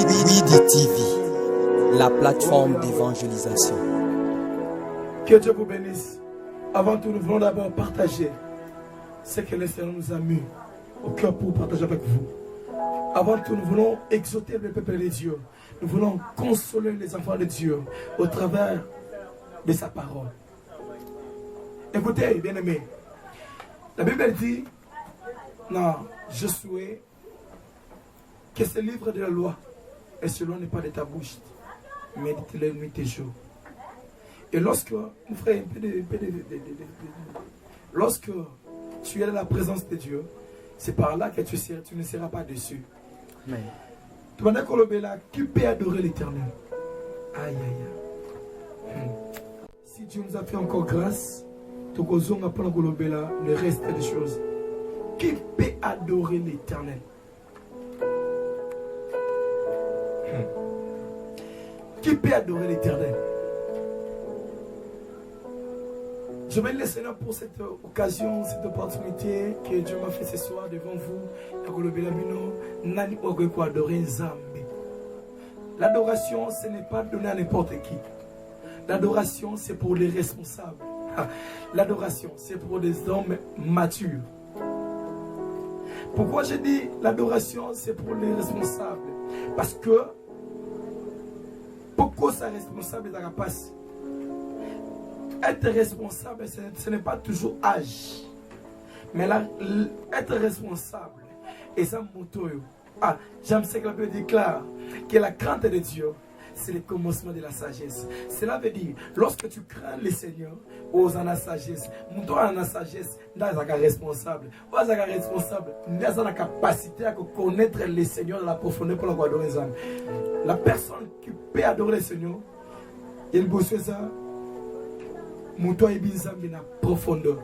Widi TV, la plateforme d'évangélisation. Que Dieu vous bénisse. Avant tout, nous voulons d'abord partager ce que le Seigneur nous a mis au cœur pour partager avec vous. Avant tout, nous voulons exhorter le peuple de Dieu. Nous voulons consoler les enfants de Dieu au travers de sa parole. Écoutez, bien-aimés, la Bible dit dans Josué que ce livre de la loi, et ce n'est pas de ta bouche, médite-le nuit et jour. Et lorsque, mon frère, lorsque tu es dans la présence de Dieu, c'est par là que tu ne seras pas déçu. Amen. Tu vas dire qui peut adorer l'Éternel? Aïe, aïe, aïe. Si Dieu nous a fait encore grâce, tu vas prendre le reste des choses. Qui peut adorer l'Éternel? Qui peut adorer l'Éternel? Je bénis le Seigneur pour cette occasion, cette opportunité que Dieu m'a fait ce soir devant vous. L'adoration, ce n'est pas donné à n'importe qui. L'adoration, c'est pour les responsables. L'adoration, c'est pour des hommes matures. Pourquoi je dis l'adoration, c'est pour les responsables? Parce que pourquoi ça responsable de la passe? Être responsable, ce n'est pas toujours âge. Mais là, être responsable, et ça m'autorise. J'aime ce que la Bible déclare, que la crainte de Dieu, c'est le commencement de la sagesse. Cela veut dire, lorsque tu crains le Seigneur, aux en la sagesse, toi en la sagesse, tu es responsable. Tu es responsable, tu as la capacité à connaître le Seigneur dans la profondeur pour la adorer. La personne qui peut adorer le Seigneur, il bosse ça. Mouton et Binzambi na profondeur.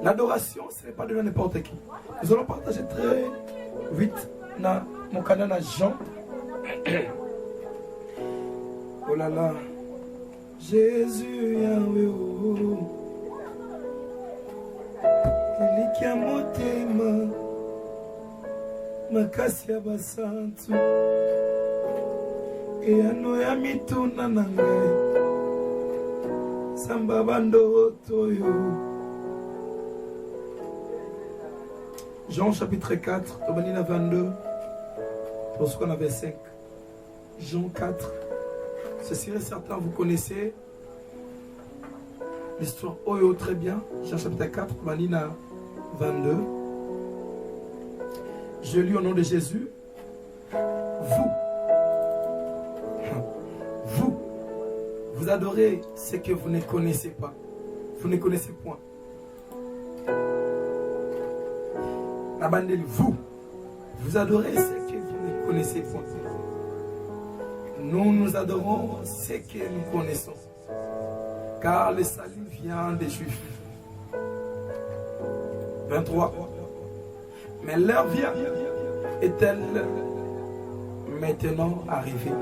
L'adoration, ce n'est pas de n'importe qui. Nous allons partager très vite dans mon canal à Jean. Oh là là. Jésus Yahweh. Il est motema. Makasi ya basantu. Et ano ya mituna na ngai samba bando toyo. Jean chapitre 4, Tobanina 22, pour ce qu'on avait 5. Jean 4, ce serait certain, vous connaissez l'histoire Oyo très bien. Jean chapitre 4, Tobanina 22. Je lis au nom de Jésus. Vous adorez ce que vous ne connaissez pas. Vous ne connaissez point. La bande, vous adorez ce que vous ne connaissez point. Nous adorons ce que nous connaissons. Car le salut vient des Juifs. 23. Mais l'heure vient, est-elle maintenant arrivée,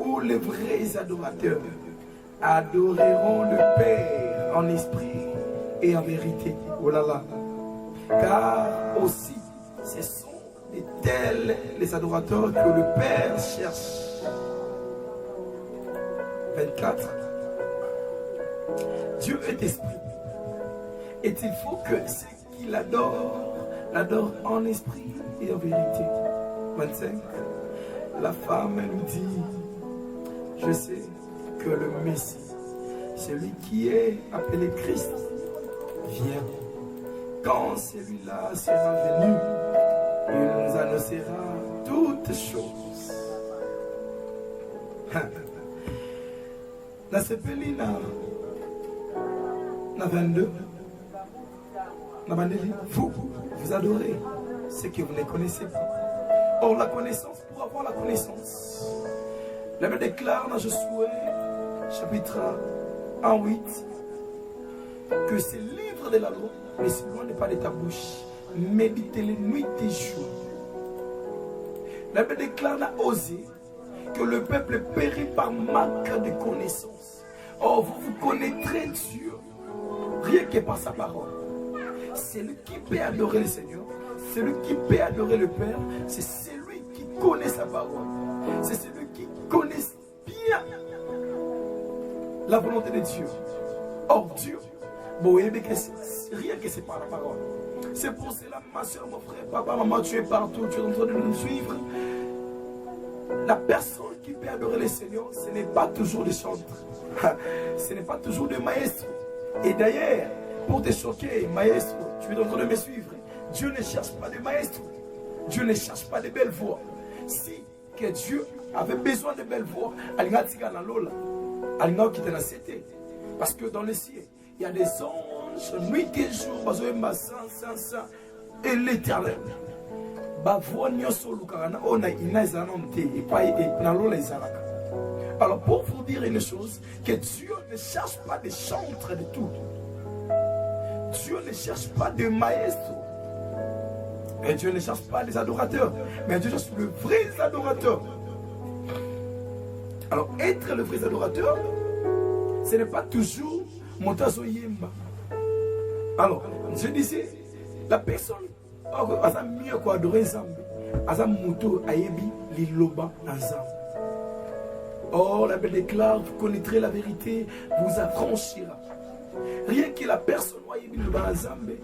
où les vrais adorateurs adoreront le Père en esprit et en vérité. Oh là là. Car aussi, ce sont de tels les adorateurs que le Père cherche. 24. Dieu est esprit. Et il faut que ceux qui l'adorent en esprit et en vérité. 25. La femme nous dit, je sais que le Messie, celui qui est appelé Christ, vient. Quand celui-là sera venu, il nous annoncera toutes choses. La Sepelina, la 22, vous adorez ce que vous ne connaissez pas. Or, la connaissance, pour avoir la connaissance, la Bible déclare dans Josué, chapitre 1, 8, que ce livre de la loi, mais ce loin n'est pas de ta bouche, médite-le nuit et jour. La Bible déclare dans Osée que le peuple périt par manque de connaissance. Or, vous connaîtrez Dieu rien que par sa parole. Celui qui peut adorer le Seigneur, celui qui peut adorer le Père, c'est celui qui connaît sa parole. C'est celui qui connaît bien la volonté de Dieu. Or Dieu, bon, rien que c'est par la parole. C'est pour cela, ma soeur, mon frère, papa, maman, tu es partout, tu es en train de nous suivre. La personne qui peut adorer le Seigneur, ce n'est pas toujours des chantres. Ce n'est pas toujours des maestros. Et d'ailleurs, pour te choquer, maestro, tu es en train de me suivre. Dieu ne cherche pas de maestros. Dieu ne cherche pas de belles voix. Si que Dieu avait besoin de belles voix, parce que dans le ciel, il y a des anges, nuit et jour, et l'éternel. Alors pour vous dire une chose, que Dieu ne cherche pas des chantres de tout. Dieu ne cherche pas de maestros. Et Dieu ne cherche pas des adorateurs. Mais Dieu cherche le vrai adorateur. Alors être le vrai adorateur, ce n'est pas toujours Montazo Yemba. Alors, je disais, la personne a mieux quoi adorer Zambé. Asa moto ayebi liloba Zambé. Or, la Bible déclare, vous connaîtrez la vérité, vous affranchira. Rien que la personne ayebi liloba Zambé,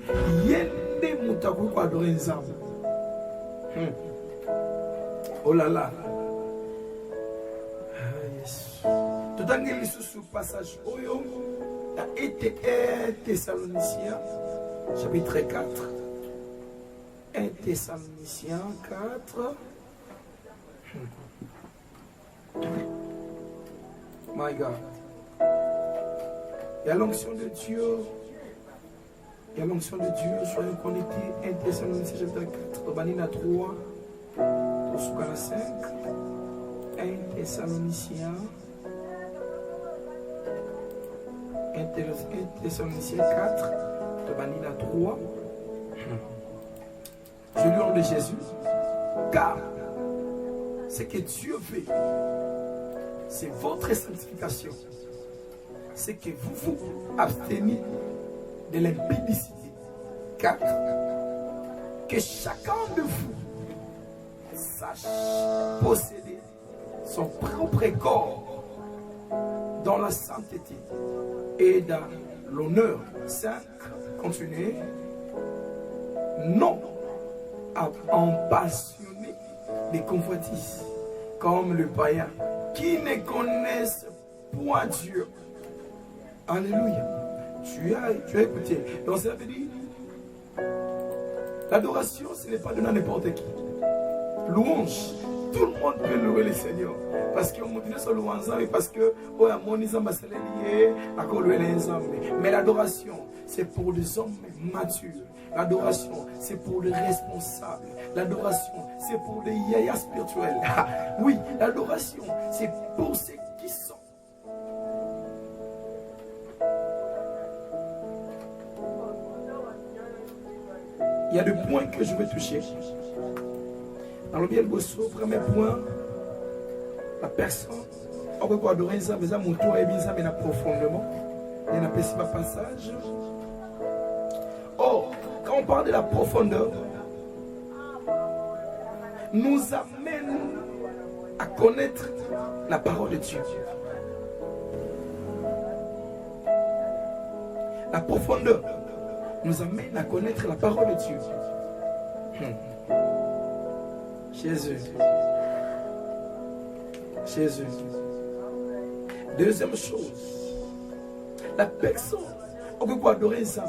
yende moutakou quoi adorer Zambé. Oh là là. Tout à l'heure, ce passage, a été 1 Thessaloniciens, chapitre 4. 1 Thessaloniciens 4. My God. Il y a l'onction de Dieu. Il y a l'onction de Dieu. Soyons connectés. 1 Thessaloniciens chapitre 4. Banina 3. Tosukana 5. 1 Thessaloniciens. 1 Thessaloniciens 4. Banina 3. Je lui rends de Jésus, car ce que Dieu veut, c'est votre sanctification. C'est que vous vous abstenez de l'impudicité. 4. Que chacun de vous sache posséder son propre corps dans la sainteté et dans l'honneur. 5. Continuez. Non en passionné des convoitises, comme le païen, qui ne connaissent point Dieu. Alléluia. Tu as écouté. Donc ça veut dire, l'adoration, ce n'est pas donné à n'importe qui. Louange, tout le monde peut louer le Seigneur. Parce qu'on m'a dit sur louange, parce que, mais l'adoration, c'est pour les hommes matures. L'adoration, c'est pour les responsables. L'adoration, c'est pour les yaya spirituels. Oui, l'adoration, c'est pour ceux qui sont. Il y a deux points que je vais toucher. Dans le bien Bosso, premier point, la personne, on peut pas adorer ça, mais ça, mon tour est bien ça, mais profondément. Il y a un petit passage. Or, quand on parle de la profondeur, nous amène à connaître la parole de Dieu. La profondeur nous amène à connaître la parole de Dieu. Jésus. Jésus. Deuxième chose, la personne, on peut pas adorer ça.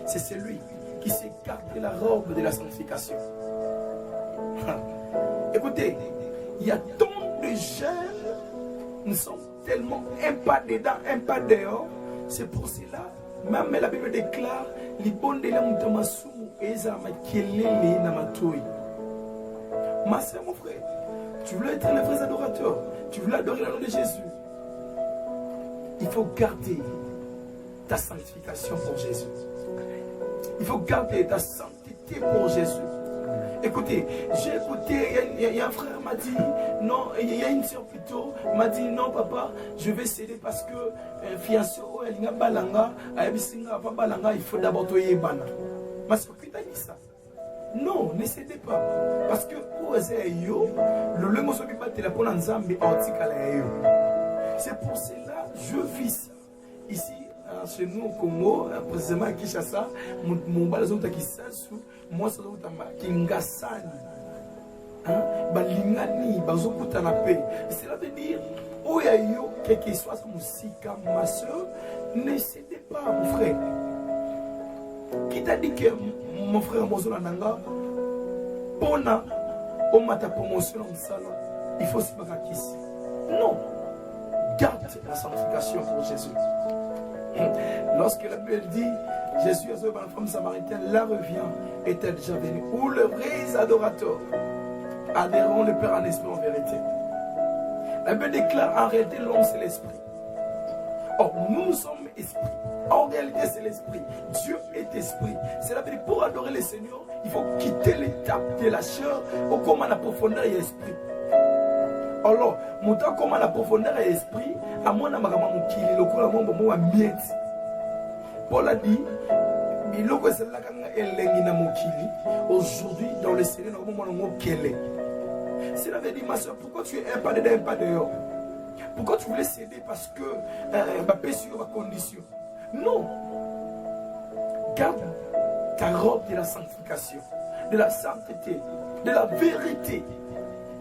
C'est celui qui s'écarte de la robe de la sanctification. Écoutez, il y a tant de jeunes, nous sommes tellement un pas dedans, un pas dehors. C'est pour cela, même la Bible déclare, les bonnes de l'homme de Massou et Zamakelele Namatoi. Ma soeur, mon frère, tu veux être le vrai adorateur, tu veux adorer le nom de Jésus. Il faut garder ta sanctification pour Jésus. Il faut garder ta sainteté pour Jésus. Écoutez, j'ai écouté, il y a un frère m'a dit, non, il y a une soeur plutôt, m'a dit, non papa, je vais céder parce que fiancé, il y a balanga, il faut d'abord te yébana. Ma soeur, qui t'a dit ça? Non, ne cédez pas. Parce que c'est pour cela que je vis ça. Ici, chez nous au Congo, précisément à Kinshasa, mon balazon à Kisasu, moi ça doit être Kingasani. Balingani, bazokuta na paix. Cela veut dire, oyayo, quel que soit sa musique, ma soeur, ne cédez pas, mon frère. Qui t'a dit que mon frère Mozola Nanga, Pona, on m'a ta promotion en salle, il faut se battre ici. Non, garde la sanctification pour Jésus. Lorsque la Bible dit, Jésus a sauvé la femme samaritaine, là revient, est-elle déjà venue? Où le vrai adorateur adhéreront le Père en esprit en vérité. La Bible déclare en réalité l'homme c'est l'esprit. Or nous sommes esprit. En réalité c'est l'esprit. Dieu est esprit. C'est la vérité. Pour adorer le Seigneur, il faut quitter l'étape de la chair au comment la profondeur et l'esprit. Alors, mon temps comment la profondeur et l'esprit, à moi, le cours Paul a dit, aujourd'hui, dans le Seigneur, c'est la vérité, ma soeur, pourquoi tu es un pas dedans, un pas dehors? Pourquoi tu voulais céder parce que ma paix sur ma condition? Non. Garde ta robe de la sanctification, de la sainteté, de la vérité.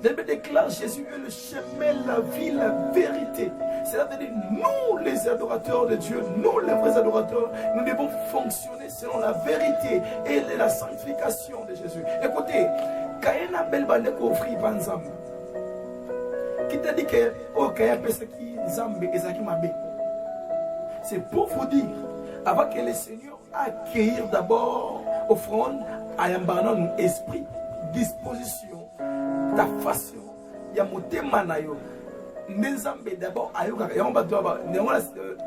Je me déclare, Jésus est le chemin, la vie, la vérité. C'est-à-dire, nous les adorateurs de Dieu, nous les vrais adorateurs, nous devons fonctionner selon la vérité et la sanctification de Jésus. Écoutez, quand il y a une belle bande qui offre Banzam, qui t'a dit que c'est pour vous dire, avant que le Seigneur accueillir d'abord offrande à un esprit, disposition, ta façon, il y a mon thème nayo. Nzambe d'abord ayoka yamba doba nengola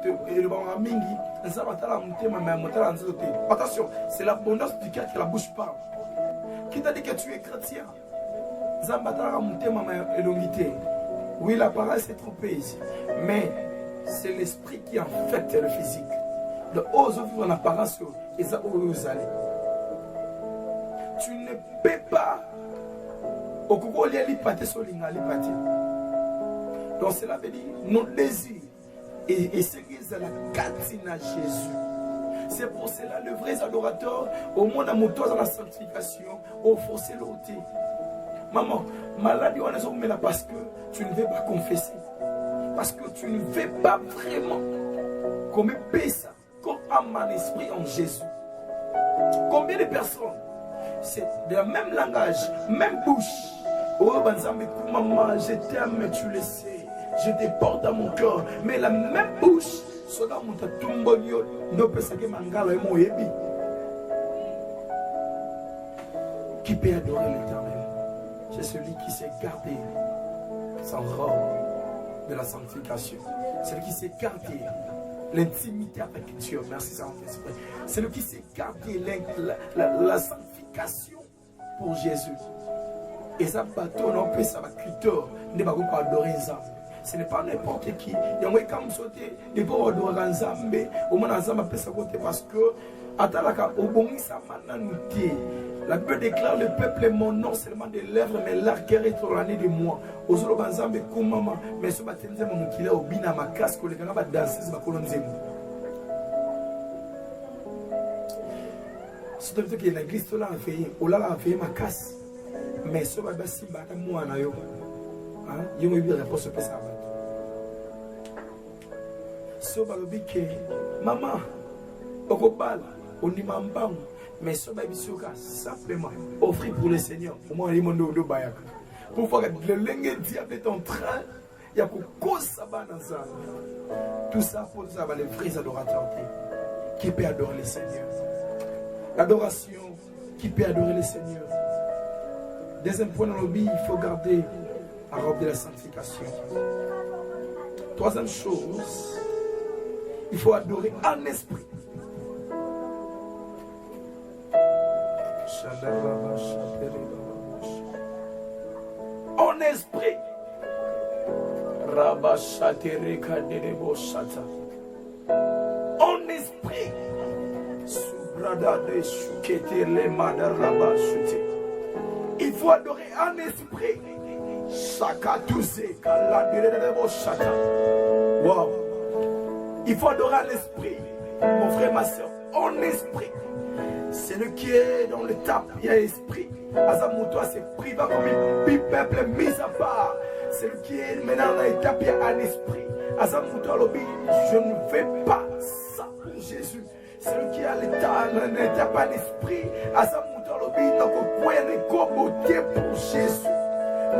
le banga mingi nzaba tala mutema mais mutala nzote. Attention, c'est l'abondance du cœur qui la bouche parle. Qui t'a dit que tu es chrétien? Nzaba tala mutema mais elongité. Oui, la parole s'est trompée ici, mais c'est l'esprit qui en fait le physique. Le ose vivre en apparence et ça ose aller. Tu ne peux pas au Congo li pâté sur l'ingali pâté. Donc cela veut dire nos désirs et ce qui est la catine à Jésus. C'est pour cela le vrai adorateur au monde à moto dans la sanctification au forcer l'auté. Maman, maladie on est mais là parce que tu ne veux pas confesser. Parce que tu ne veux pas vraiment comme ça, comme âme en esprit en Jésus. Combien de personnes, c'est de la même langage, même bouche. Oh, maman, je t'aime, tu le sais. Je te porte dans mon cœur. Mais la même bouche, qui peut adorer l'Éternel? C'est celui qui s'est gardé sans robe de la sanctification. Celui qui s'est gardé l'intimité avec Dieu. Merci Saint-Esprit. Celui qui s'est gardé la sanctification pour Jésus. Et ça bateau non peut ça va cuiteur ne va pas adorer ça. Ce n'est pas n'importe qui. Il y a un comme sauter de pas adorer Nzambe au moins Nzambe peut ça côté parce que atalaka obongi ça mananité. La Bible déclare le peuple est mon nom seulement de lèvres mais l'arrière est trop l'année de moi. Ozolo Nzambe kumama mais ce matin mon kila obina ma casque les gars va danser ba kolonzemo. C'est donc que l'église là a fait a fait ma casse. Mais ce va si bata moi na yo. Hein, yo me bi réponse pe ça. So ba bi ke maman okobala onimambangu mais so ba bisoka simplement offrir pour le Seigneur. Au moins limondo do bayaka. Pour voir que le lenge diable est en train il y a cause ça dans ça. Tout ça pour ça va les vrais adorateurs qui peut adorer le Seigneur. L'adoration qui peut adorer le Seigneur. Deuxième point dans le vie, il faut garder la robe de la sanctification. Troisième chose, il faut adorer en esprit. En esprit. En esprit. Il faut adorer en esprit. Wow. Il faut adorer en esprit. Mon frère, ma soeur, en esprit. C'est le qui est dans l'étape, il y a l'esprit. Azamutoa c'est privé comme un peuple mis à part. C'est le qui est maintenant dans l'étape, il y a un esprit. Azamutoa lobby, je ne fais pas ça pour Jésus. C'est le qui a l'étape en esprit. Azamutoa lobby, donc au point de beauté pour Jésus.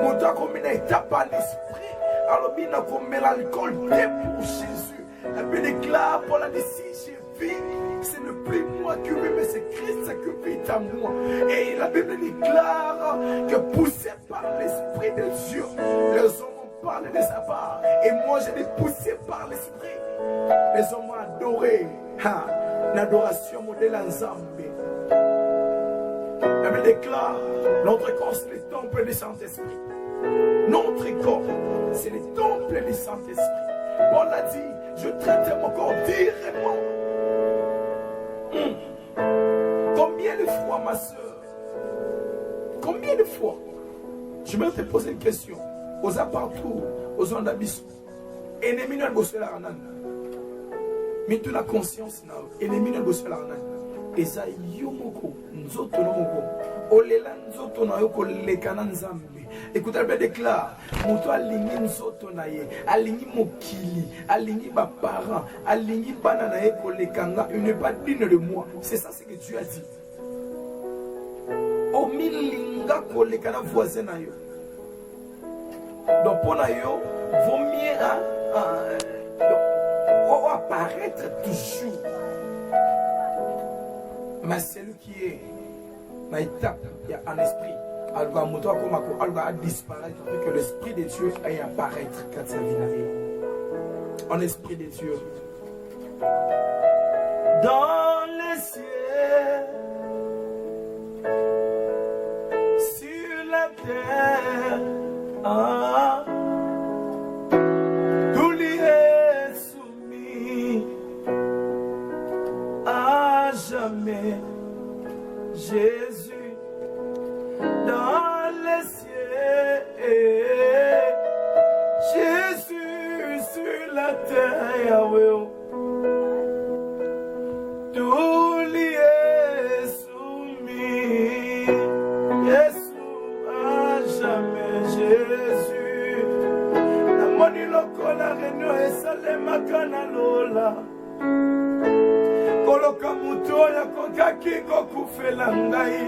Montoa comme une étape en esprit. Alors, il n'a comme l'alcool pour Jésus. La Bible déclare pour la décision, je vis. Ce n'est plus moi qui vis, mais c'est Christ qui vit en moi. Et la Bible déclare que poussé par l'Esprit de Dieu, les hommes ont parlé de sa part. Et moi, je l'ai poussé par l'Esprit. Les hommes ont adoré. L'adoration modèle ensemble. La Bible déclare, notre corps, c'est le temple du Saint-Esprit. Notre corps, c'est le temple du Saint-Esprit. Paul a dit, je traite mon corps directement. Combien de fois, ma soeur, combien de fois, je vais te poser une question, aux partout, aux ondes d'abysse, ennemi n'a bossé la ranane, mais tu la conscience, ennemi n'a bossé la ranane, et ça yomoko, nzoto nomoko, olela nzoto na yoko lekana nzambe. Écoute, elle déclare, Mouto aligni nzoto na ye, aligni mokili, aligni ba parents, aligni banana ye kolekanga, il n'est pas digne de moi. C'est ça ce que Dieu a dit. O milinga kolekana voisin na yo. Donc pour na yo, vaut mieux apparaître toujours. Mais celui qui est dans l'étape, il y a un esprit. Elle va disparaître afin que l'Esprit de Dieu aille apparaître quand sa vie n'arrive. En Esprit de Dieu. Dans les cieux, sur la terre, tout lui est soumis à jamais. Jésus. Dans les cieux, Jésus sur la terre, Yahweh, tout lui est soumis, Jésus à jamais, Jésus. La moni lokola reno esale makana lola, koloka muto ya kokaki kokufela ngai.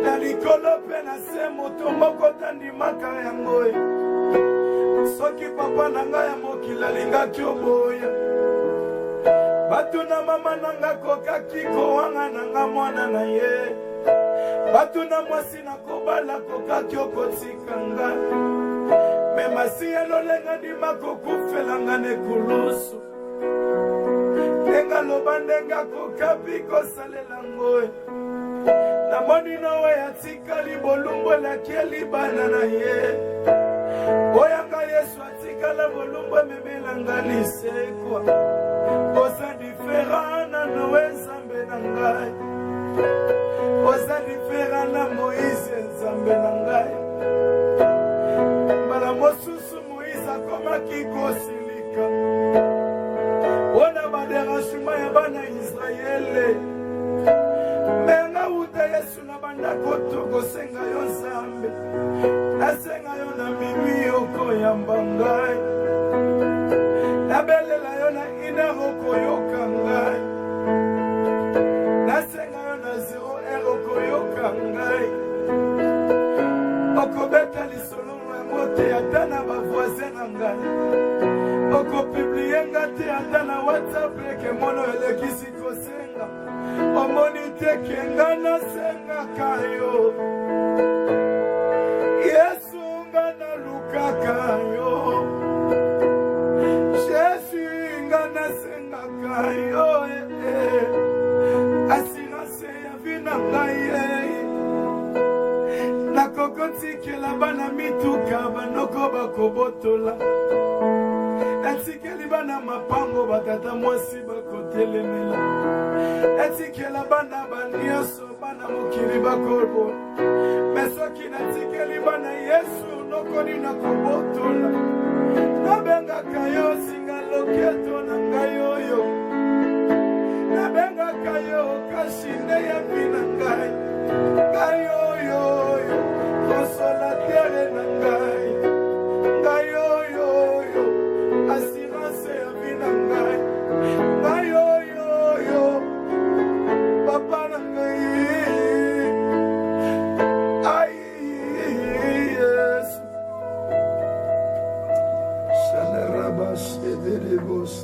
Na likolo pe na se moto moko tandimaka yango e. Soki papa na ngai ya mokili alingaki oboya, batu na mama na ngai kokaki kowanga na ngai mwana na ye, batu na mwasi na kobala kokaki okotika ngai, me masi elolenga ndima kokufela ngai nekulusu, ndenga loba ndenga kokapi kosalela ngoe. Na moni na we atikali bolumbo la kieli bana na ye. Oyanga Yesu atikala bolumbo memela ngali sekwa. Osa diferent na nowe nzambe na ngai. Osa diferent na Moïse nzambe na ngai. Mbala mosusu Moïse akomaki kosilika. Ona baderashuma ya bana Israele. Menga uta Yesu na banda koto senga yo nzambe. Nasenga yo na mimi yoko ya mbangai. Nabelela yo na ina roko yoka ngai. Nasenga yo na 0 roko yoka ngai. Okobeta lisolo ya mote ata na ba voisin na ngai. Okopublie ngate ata na WhatsApp ke mono elekisi kosenga. Omoni teke ngana senga kayo. Yesu ngana luka kayo. Jésus ngana senga kayo. Assurance ya vina ngaye. Nakokoti ke la bana mituka banoko bakobotola. Natikeli bana mapango batata mwasi bakotelemela. etikela bana banyoso bana mokili bakolbo mais soki natikeli bana Yesu nokoni na kobotola nabengaka yo singa loketo na ngai oyo nabengaka yo kashinde ya bina ngai ngai oyo consolateur na ngai ngai oyo assurance ya bina ngai ngai oyo papa na ngai ai yes Chanerabash et Delebos.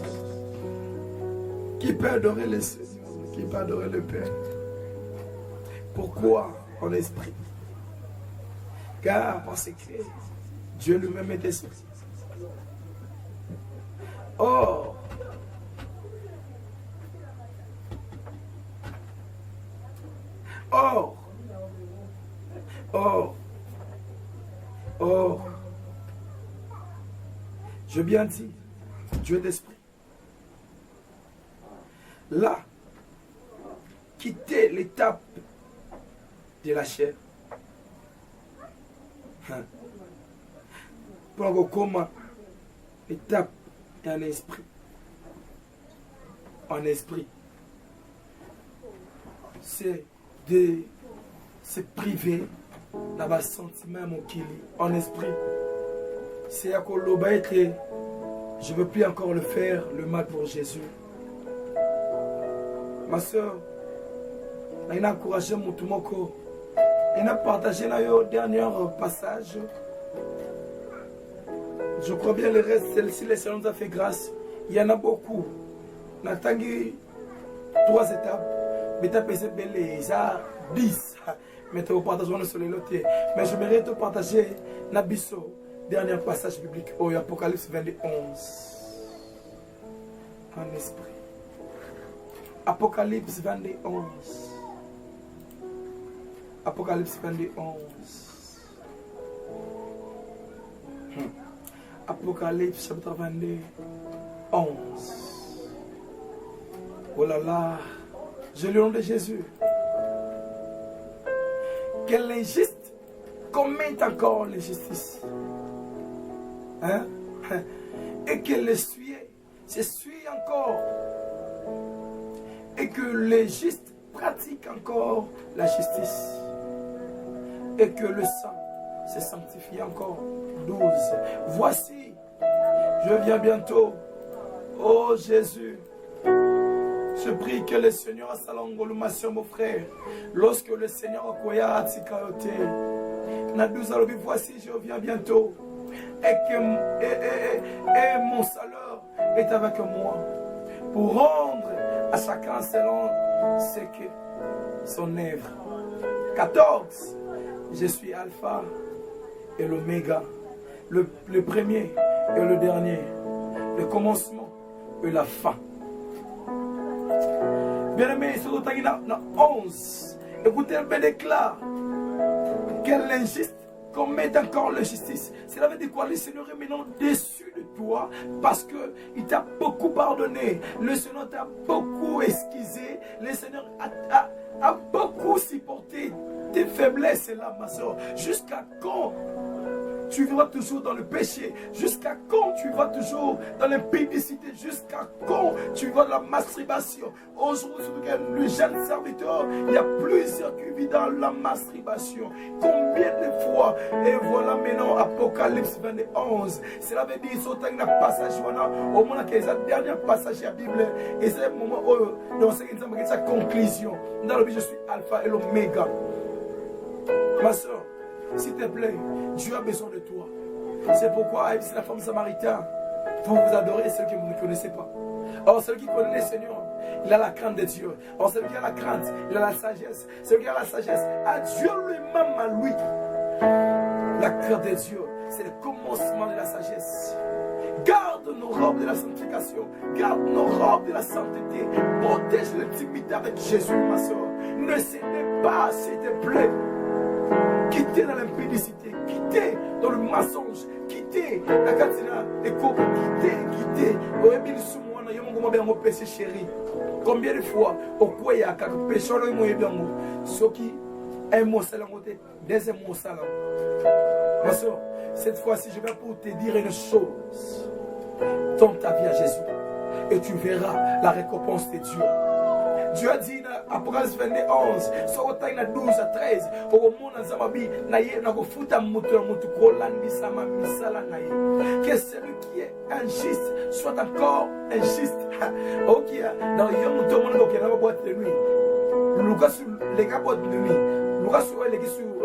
Qui peut adorer le Seigneur, qui peut adorer le Père? Pourquoi en esprit? Car parce que Dieu lui-même est esprit. Or, je bien dit, Dieu d'esprit. Là, quitter l'étape de la chair. Pour comment l'étape est en esprit. En esprit. C'est de se priver dans sentiment mon kili. En esprit. C'est à Koloba que je ne veux plus encore le faire, le mal pour Jésus. Ma soeur, elle a encouragé mon toumoko. Elle a partagé le dernier passage. Je crois bien le reste, celle-ci, le Seigneur nous a fait grâce. Il y en a beaucoup. On a tangué 3 étapes. Mais tu as pesé belé, ça 10. Mais tu as partagé sur les lotés. Mais je voudrais te partager Nabiso, dernier passage biblique au Apocalypse 21. En esprit. Apocalypse 21. Apocalypse 21. Apocalypse chapitre 22. 11. Oh là là. Je le nom de Jésus. Quel injuste commet encore l'injustice. Hein? Et que le sujet se suit encore. Et que les justes pratiquent encore la justice. Et que le sang se sanctifie encore. 12. Voici, je viens bientôt. Oh Jésus, je prie que le Seigneur salangolumasio mon frère. Lorsque le Seigneur akoya atikayote. Na 12 alobi, voici, je viens bientôt. Et mon salut est avec moi. Pour rendre à chacun selon ce que son œuvre. 14. Je suis Alpha et l'Oméga, le premier et le dernier, le commencement et la fin. Bien aimé, sur le 11, écoutez, elle déclare qu'elle injuste commet encore l'injustice. Cela veut dire quoi? Le Seigneur est maintenant déçu de toi parce qu'il t'a beaucoup pardonné. Le Seigneur t'a beaucoup excusé. Le Seigneur a beaucoup supporté tes faiblesses là, ma soeur. Jusqu'à quand tu vivras toujours dans le péché? Jusqu'à quand tu vas toujours dans l'impudicité? Jusqu'à quand tu vas dans la masturbation? Aujourd'hui, le jeune serviteur, il y a plusieurs qui vivent dans la masturbation. Combien de fois? Et voilà maintenant Apocalypse 21. Cela veut dire qu'il y a un passage, au moins qu'il y a un dernier passage de la Bible. Et c'est le moment où, dans cette conclusion, dans le but, je suis Alpha et l'Oméga. Ma soeur, s'il te plaît, Dieu a besoin de toi. C'est pourquoi c'est la femme samaritaine. Vous vous adorez ceux que vous ne connaissez pas. Or, celui qui connaît le Seigneur, il a la crainte de Dieu. Or, celui qui a la crainte, il a la sagesse. Celui qui a la sagesse, à Dieu lui-même, à lui. La crainte de Dieu, c'est le commencement de la sagesse. Garde nos robes de la sanctification. Garde nos robes de la sainteté. Protège l'intimité avec Jésus, ma soeur. Ne cédez pas, s'il te plaît. Quittez dans l'impudicité, quittez dans le mensonge, quittez la katina et quittez. Oh, Emile Soumouana, y'a mon péché chéri. Combien de fois, au quoi il y a quelques pécheurs, ceux qui un mot salam, deuxième mot salam. Ma soeur, cette fois-ci, je vais pour te dire une chose. Donne ta vie à Jésus et tu verras la récompense de Dieu. Dieu a dit dans Apocalypse 21, sur le 12 à 13, au moment où Zamabi, que celui qui est injuste soit encore injuste. Ok, dans le monde, tout le monde qui a une boîte de nuit. Les gars boîte de nuit.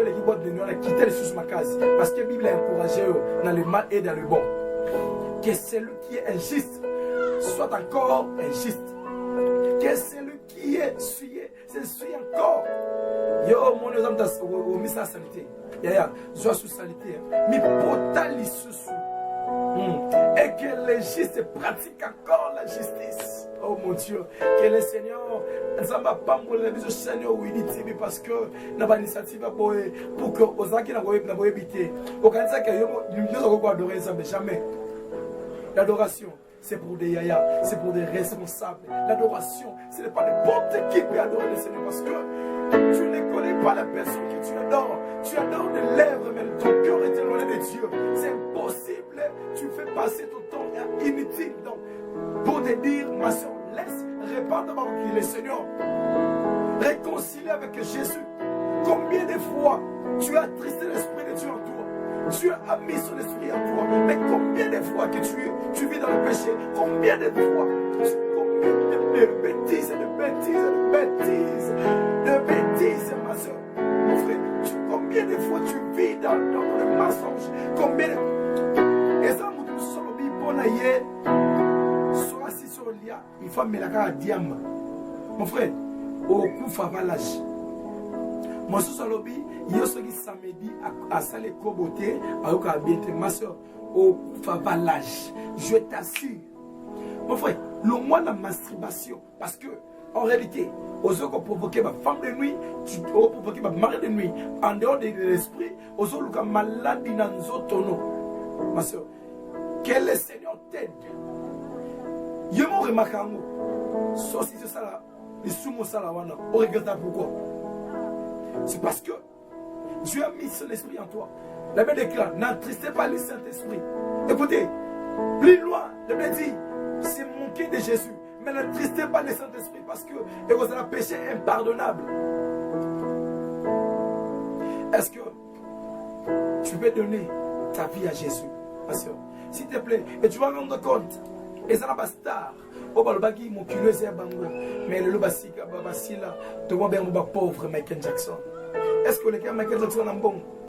Les boîtes de nuit, on a quitté les sous ma case. Parce que la Bible a encouragé dans le mal et dans le bon. Que celui qui est injuste soit encore injuste. Que celui qui est suyé, c'est suyé encore. Yo, mon exemple, au ministère de la Santé. Je suis sous salité. Mais potali sous. Et que les justes pratiquent encore la justice. Oh mon Dieu, que le Seigneur, Zamba Pambola, le Seigneur, oui, dit parce que n'a pas d'initiative pour que aux gens qui n'ont pas évité. Au Canada, nous avons adorer jamais. L'adoration, c'est pour des yaya, c'est pour des responsables. L'adoration, ce n'est pas n'importe qui peut adorer le Seigneur parce que tu ne connais pas la personne que tu adores. Tu adores des lèvres, mais ton cœur est éloigné de Dieu. C'est impossible. Tu fais passer ton temps inutile. Donc, pour te dire, ma soeur, laisse répandre d'abord le Seigneur. Réconcilier avec Jésus. Combien de fois tu as attristé l'esprit de Dieu en toi? Dieu a mis son esprit en toi. Mais combien de fois que tu vis dans le péché? Combien de fois de bêtises, ma soeur, mon frère? Combien de fois tu vis dans le mensonge? Combien de... Et ça, nous sommes bon ailleurs. Soit assis sur le lit, il faut mettre la carte à diamant. Mon frère, au coup favalage. Mon soeur Salobi, il y a ceux qui samedi à saler Koboté, à Okabiete, ma soeur, au coup favalage. Je t'assure. Mon frère, le mois de la masturbation, parce que, en réalité, aux autres qui ont provoqué ma femme de nuit, tu as provoqué ma mari de nuit, en dehors de l'esprit, aux autres qui ont maladie dans nos tonneaux. Ma soeur, que le Seigneur t'aide. Je m'en remarque en haut. Sauf si c'est ça là, les sous-mots ça là, on regrette pourquoi. C'est parce que Dieu a mis son esprit en toi. La Bible déclare, n'entristez pas le Saint-Esprit. Écoutez, plus loin, la Bible dit, c'est manquer de Jésus. Mais n'entristez pas le Saint-Esprit parce que vous avez un péché impardonnable. Est-ce que tu peux donner ta vie à Jésus, ma soeur? S'il te plaît, et tu vas rendre compte. Et ça n'a pas star. Au balbagi, mon culot, c'est un bango. Mais le basila, tu vois bien, pauvre Michael Jackson. Est-ce que le cas Michael Jackson est bon?